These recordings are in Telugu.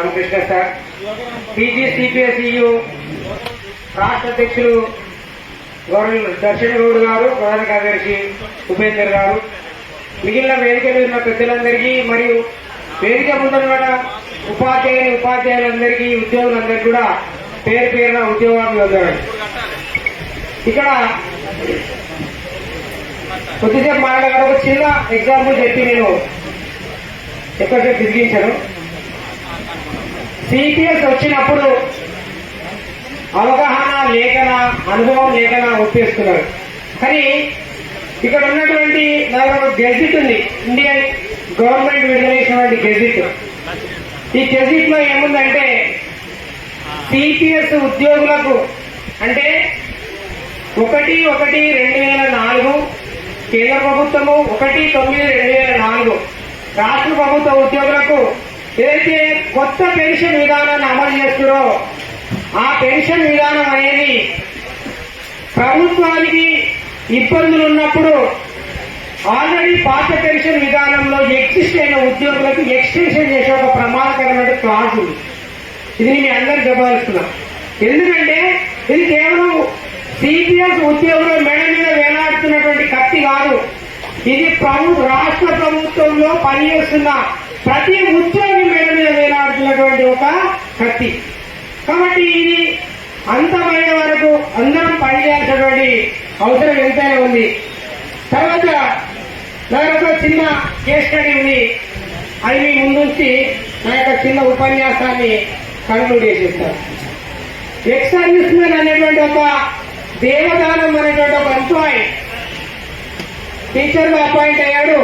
రామకృష్ణ సార్, పీజీ సిపిఎస్ఈయు రాష్ట్ర అధ్యక్షులు గౌరవ దర్శన్ గౌడ్ గారు, ప్రధాన కార్యదర్శి ఉపేందర్ గారు, మిగిలిన వేదిక మీద ఉన్న పెద్దలందరికీ మరియు వేదిక ముందున్న ఉపాధ్యాయులందరికీ ఉద్యోగులందరికీ కూడా పేరు పేరున ఉద్యోగాభివందనాలు. ఇక్కడ కొద్దిసేపు మాట్లాడారు. ఒక చిన్న ఎగ్జాంపుల్ చెప్పి నేను ఎక్కువసేపు తిరిగించాను. సిపిఎస్ వచ్చినప్పుడు అవగాహన లేఖన, అనుభవం లేఖన ఒప్పేస్తున్నారు. కానీ ఇక్కడ ఉన్నటువంటి నాకు గెజిట్ ఉంది, ఇండియన్ గవర్నమెంట్ విడుదల చేసినటువంటి గెజిట్. ఈ గెజిట్ లో ఏముందంటే సిపిఎస్ ఉద్యోగులకు అంటే 1/1/2004 కేంద్ర ప్రభుత్వము, 1/9/2004 రాష్ట్ర ప్రభుత్వ ఉద్యోగులకు ఏదైతే కొత్త పెన్షన్ విధానాన్ని అమలు చేస్తున్నారో ఆ పెన్షన్ విధానం అనేది ప్రభుత్వానికి ఇబ్బందులు ఉన్నప్పుడు ఆల్రెడీ పాత పెన్షన్ విధానంలో ఎగ్జిస్ట్ అయిన ఉద్యోగులకు ఎక్స్టెన్షన్ చేసే ఒక ప్రమాదకరమైన క్లాజ్ ఉంది. ఇది నేను అందరూ చెప్పాల్సిన. ఎందుకంటే ఇది కేవలం సిపిఎస్ ఉద్యోగుల మెడ మీద వేలాడుతున్నటువంటి కత్తి కాదు. ఇది రాష్ట్ర ప్రభుత్వంలో పనిచేస్తున్న ప్రతి ఉద్యోగి మెడ మీద వేలాడుతున్నటువంటి ఒక కత్తి. కాబట్టి ఇది అంతమయ్యే వరకు అందరం పనిచేయాల్సినటువంటి అవసరం ఎంతైనా ఉంది. తర్వాత నా యొక్క చిన్న కేస్ స్టడీ ఉంది. అది మీ ముందుంచి నా యొక్క చిన్న ఉపన్యాసాన్ని కన్క్లూడ్ చేసేస్తారు. ఎక్స్ సర్వీస్ మెన్ అనేటువంటి ఒక దేవదానం అనేటువంటి ఒక ఎంప్లాయీ టీచర్ గా అపాయింట్ అయ్యాడు.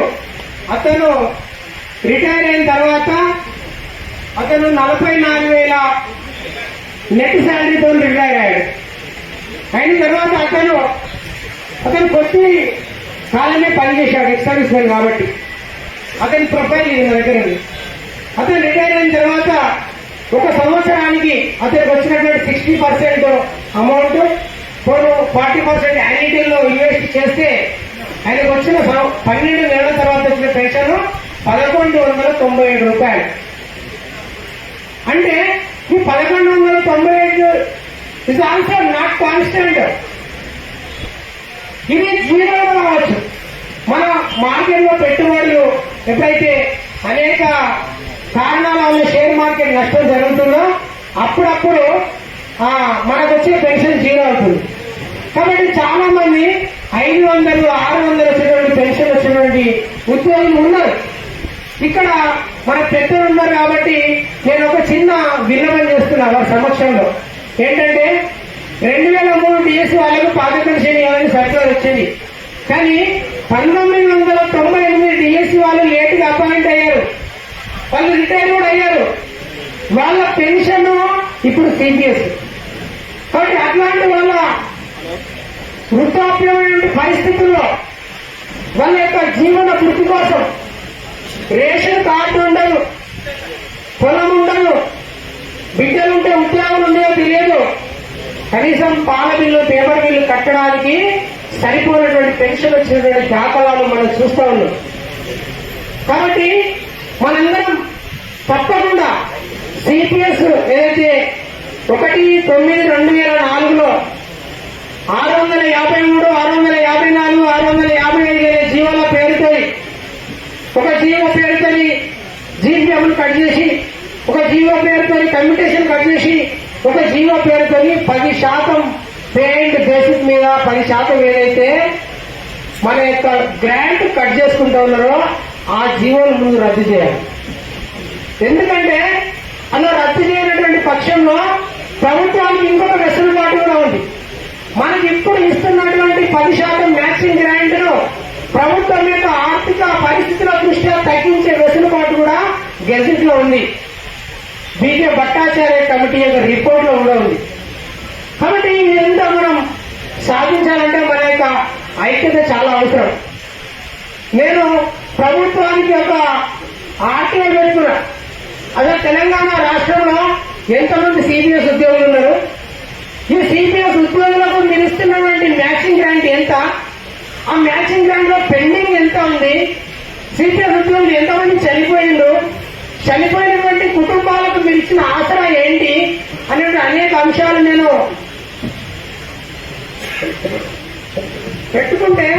అతను రిటైర్ అయిన తర్వాత అతను 44,000 నెట్ శాలరీతో రిటైర్ అయ్యాడు. అయిన తర్వాత అతను కొద్ది కాలమే పనిచేశాడు ఎక్స్ సర్వీస్ మెన్ కాబట్టి. అతని ప్రొఫైల్ ఇది నా దగ్గర ఉంది. అతను రిటైర్ అయిన తర్వాత 1 సంవత్సరానికి అతనికి వచ్చినటువంటి 60% అమౌంట్ 40% యాన్యుటీలో ఇన్వెస్ట్ చేస్తే ఆయనకు వచ్చిన 12 నెలల తర్వాత వచ్చిన పెన్షన్ 1,197 రూపాయలు. అంటే ఈ 1,197 ఇస్ ఆల్సో నాట్ కాన్స్టెంట్. ఇది జీరో కావచ్చు. మన మార్కెట్ లో పెట్టుబడులు ఎప్పుడైతే అనేక కారణాల వల్ల షేర్ మార్కెట్ నష్టం జరుగుతుందో అప్పుడప్పుడు మనకు వచ్చే పెన్షన్ జీరో అవుతుంది. కాబట్టి చాలా మంది 500, 600 వచ్చినటువంటి పెన్షన్ వచ్చినటువంటి ఉద్యోగులు ఉన్నారు. ఇక్కడ మన పెద్దలు ఉన్నారు కాబట్టి నేను ఒక చిన్న విన్నపం చేస్తున్నా వారి సమక్షంలో. ఏంటంటే 2003 డిఎస్సీ వాళ్ళకు పాత పెన్షన్ ఇవ్వాలని సర్కులర్ వచ్చింది. కానీ 1998 డిఎస్సీ వాళ్ళు లేటుగా అపాయింట్ అయ్యారు. వాళ్ళు రిటైర్ కూడా అయ్యారు. వాళ్ళ పెన్షన్ ఇప్పుడు సిపిఎస్. కాబట్టి అట్లాంటి వాళ్ళ వృద్ధాప్యమైన పరిస్థితుల్లో వాళ్ళ యొక్క జీవన వృత్తి కోసం రేషన్ కార్డు ఉండదు, పొలం ఉండదు, బిడ్డలుంటే ఉద్యోగాలు ఉన్నాయో తెలియదు, కనీసం పాల బిల్లు, పేపర్ బిల్లు కట్టడానికి సరిపోయినటువంటి పెన్షన్ వచ్చినటువంటి దాఖలాలు మనం చూస్తూ ఉన్నాం. కాబట్టి మనందరం తప్పకుండా సిపిఎస్ ఏదైతే 1/9/2004లో 653, 654, 655 అనే జీవోల పేరుతో ఒక జీవో పేరుతో జీపీఎఫ్ను కట్ చేసి, ఒక జీవో పేరుతో కమ్యూటేషన్ కట్ చేసి, ఒక జీవో పేరుతో 10% పేమెంట్ బేసిక్ మీద 10% ఏదైతే మన యొక్క గ్రాంట్ కట్ చేసుకుంటూ ఉన్నారో ఆ జీవోలు ముందు రద్దు చేయాలి. ఎందుకంటే అలా రద్దు చేయనటువంటి పక్షంలో ప్రభుత్వానికి ఇంకొక వెసులుబాటు కూడా ఉంది. మనకి ఇప్పుడు ఇస్తున్నటువంటి 10% మ్యాచింగ్ గ్రాంట్ ను ప్రభుత్వం యొక్క ఆర్థిక పరిస్థితుల దృష్ట్యా తగ్గించే వెసులుబాటు కూడా గెజిట్ లో ఉంది. బీజే భట్టాచార్య కమిటీ యొక్క రిపోర్ట్ లో కూడా ఉంది. కాబట్టి ఇదంతా మనం సాధించాలంటే మన యొక్క ఐక్యత చాలా అవసరం. నేను ప్రభుత్వానికి ఒక ఆర్టీఐ పెట్టుకున్నా. అదే తెలంగాణ రాష్ట్రంలో ఎంతమంది సిపిఎస్ ఉద్యోగులు ఉన్నారు? ఈ సిపిఎస్ ఉద్యోగులకు మీరు ఇస్తున్నటువంటి మ్యాచింగ్ గ్రాంట్ ఎంత? ఆ మ్యాచింగ్ గ్రాంట్ లో పెండింగ్ ఎంత ఉంది? సిపిఎస్ ఉద్యోగులు ఎంతమంది చనిపోయిండు? చనిపోయినటువంటి కుటుంబాలకు మీరు ఇచ్చిన ఆసరా ఏంటి అనే అనేక అంశాలు నేను పెట్టుకుంటే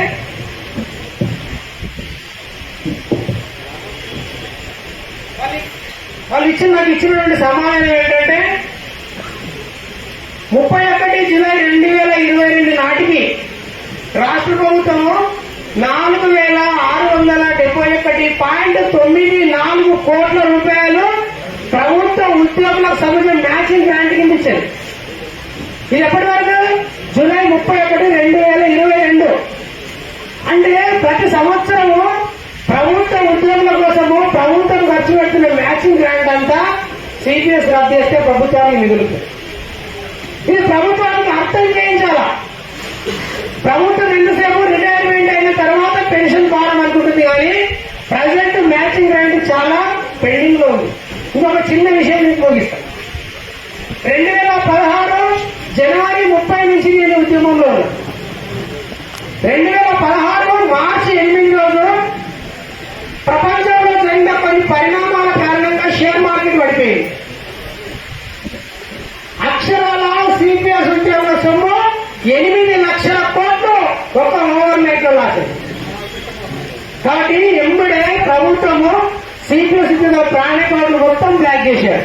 వాళ్ళు నాకు ఇచ్చినటువంటి సమాధానం ఏంటంటే 31 జూలై 2022 నాటికి రాష్ట్ర ప్రభుత్వము 4671.94 కోట్ల రూపాయలు ప్రభుత్వ ఉద్యోగులకు సంబంధించిన మ్యాచింగ్ గ్రాంట్ కింద ఇచ్చారు. ఇది ఎప్పటి వరకు? జూలై 31, 2022. అంటే ప్రతి సంవత్సరము ప్రభుత్వ ఉద్యోగుల కోసము ప్రభుత్వం ఖర్చు పెడుతున్న మ్యాచింగ్ గ్రాంట్ అంతా సిపిఎస్ రద్దు చేస్తే ప్రభుత్వానికి మిగులుతుంది. ఇది ప్రభుత్వానికి అర్థం చేయించాలా. ప్రభుత్వం ఎంతసేపు రిటైర్మెంట్ అయిన తర్వాత పెన్షన్ భారం అనుకుంటుంది, కానీ ప్రజెంట్ మ్యాచింగ్ గ్రాంట్ చాలా పెండింగ్ లో ఉంది. ఇంకొక చిన్న విషయం మీకు ముగిస్తాను. 2016 జనవరి 30 నుంచి నేను ఉద్యమంలో ఉన్నాను. 2016 మార్చి 8 రోజు ప్రపంచంలో జరిగిన కొన్ని పరిణామాల కారణంగా షేర్ మార్కెట్ పడిపోయింది. అక్షరాల సిపిఎస్ ఉద్యోగుల సొమ్ము 8 లక్షల కోట్లు ఒక ఓవర్ నైట్ లో లాసింది. కాబట్టి ఎంబడే ప్రభుత్వము సిపిఎస్ ఉద్యోగుల ప్రాణ అకౌంట్లు మొత్తం బ్లాక్ చేశారు.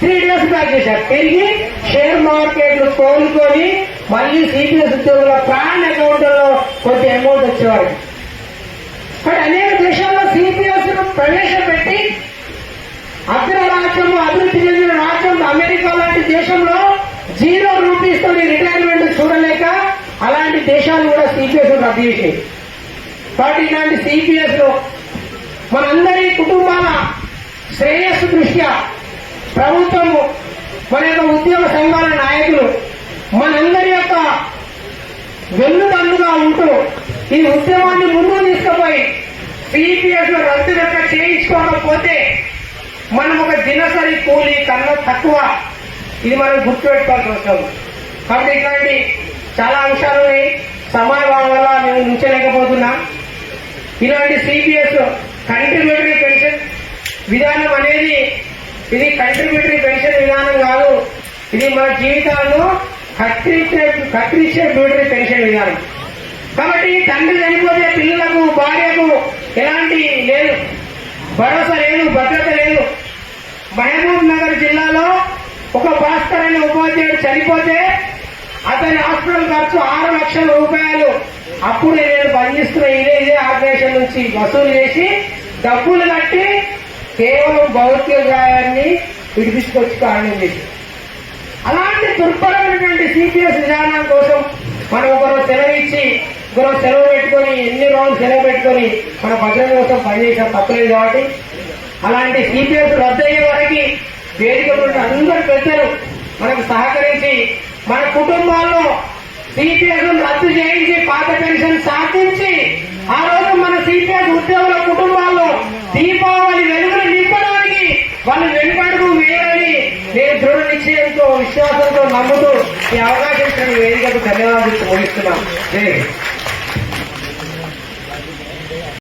3 days బ్లాక్ చేశారు. తిరిగి షేర్ మార్కెట్లు కోలుకొని మళ్ళీ సిపిఎస్ ఉద్యోగుల ప్రాణ అకౌంట్లలో కొంత అమౌంట్ వచ్చేవారు. కానీ అనేక దేశాల్లో సిపిఎస్ ప్రవేశపెట్టి అగ్రరాజ్యం, అభివృద్ధి చెందిన రాజ్యం అమెరికా లాంటి దేశంలో 0 రూపీస్ తో రిటైర్మెంట్ చూడలేక అలాంటి దేశాలు కూడా సిపిఎస్ రద్దు చేసాయి. కాబట్టి ఇలాంటి సిపిఎస్ మనందరి కుటుంబాల శ్రేయస్సు దృష్ట్యా ప్రభుత్వము, మన యొక్క ఉద్యోగ సంఘాల నాయకులు మనందరి యొక్క వెన్నుదన్నుగా ఉంటూ ఈ ఉద్యమాన్ని ముందుకు తీసుకుపోయి సిపిఎస్ రద్దు లెక్క చేయించుకోకపోతే మనం ఒక దినసరి కూలీ కన్నా తక్కువ. ఇది మనం గుర్తుపెట్టుకోవాల్సి వస్తుంది. కాబట్టి ఇట్లాంటి చాలా అంశాలు ఉన్నాయి. సమయభావం వల్ల మేము ఉంచలేకపోతున్నాం. ఇలాంటి సిపిఎస్ కంట్రిబ్యూటరీ పెన్షన్ విధానం అనేది ఇది కంట్రిబ్యూటరీ పెన్షన్ విధానం కాదు. ఇది మన జీవితాలను కత్తిరించే బ్యూటరీ పెన్షన్ విధానం. కాబట్టి తండ్రి చనిపోతే పిల్లలకు, భార్యకు ఎలాంటి లేదు, భరోసా లేదు, భద్రత లేదు. మహబూబ్ నగర్ జిల్లాలో ఒక భాస్కర్ అనే ఉపాధ్యాయుడు చనిపోతే అతని హాస్పిటల్ ఖర్చు 6 లక్షల రూపాయలు అప్పుడు నేను పనిచేస్తున్న ఇదే ఆర్గనైజేషన్ నుంచి వసూలు చేసి డబ్బులు కట్టి కేవలం భౌతిక గాయాన్ని విడిపించుకొచ్చి కారణం చేసి, అలాంటి దుర్భరమైనటువంటి సిపిఎస్ విధానం కోసం మనం ఒకరు సెలవు ఇచ్చి ఒకరు సెలవు పెట్టుకొని ఎన్ని రోజులు సెలవు పెట్టుకొని మన భద్రత కోసం పనిచేసిన తప్పలేదు. కాబట్టి అలాంటి సిపిఎస్ రద్దు అయ్యే వరకు వేదిక అందరు పెద్దలు మనకు సహకరించి మన కుటుంబాల్లో సిపిఎస్ రద్దు చేయించి పాత పెన్షన్ సాధించి ఆ రోజు మన సిపిఎస్ ఉద్యోగుల కుటుంబాల్లో దీపావళి వెలుగులు నింపడానికి వాళ్ళు వెనుకడుగు వేయాలని నేను దృఢ నిశ్చయంతో, విశ్వాసంతో నమ్ముతూ ఈ అవకాశం వేదికకు ధన్యవాదాలు ముగిస్తున్నాను.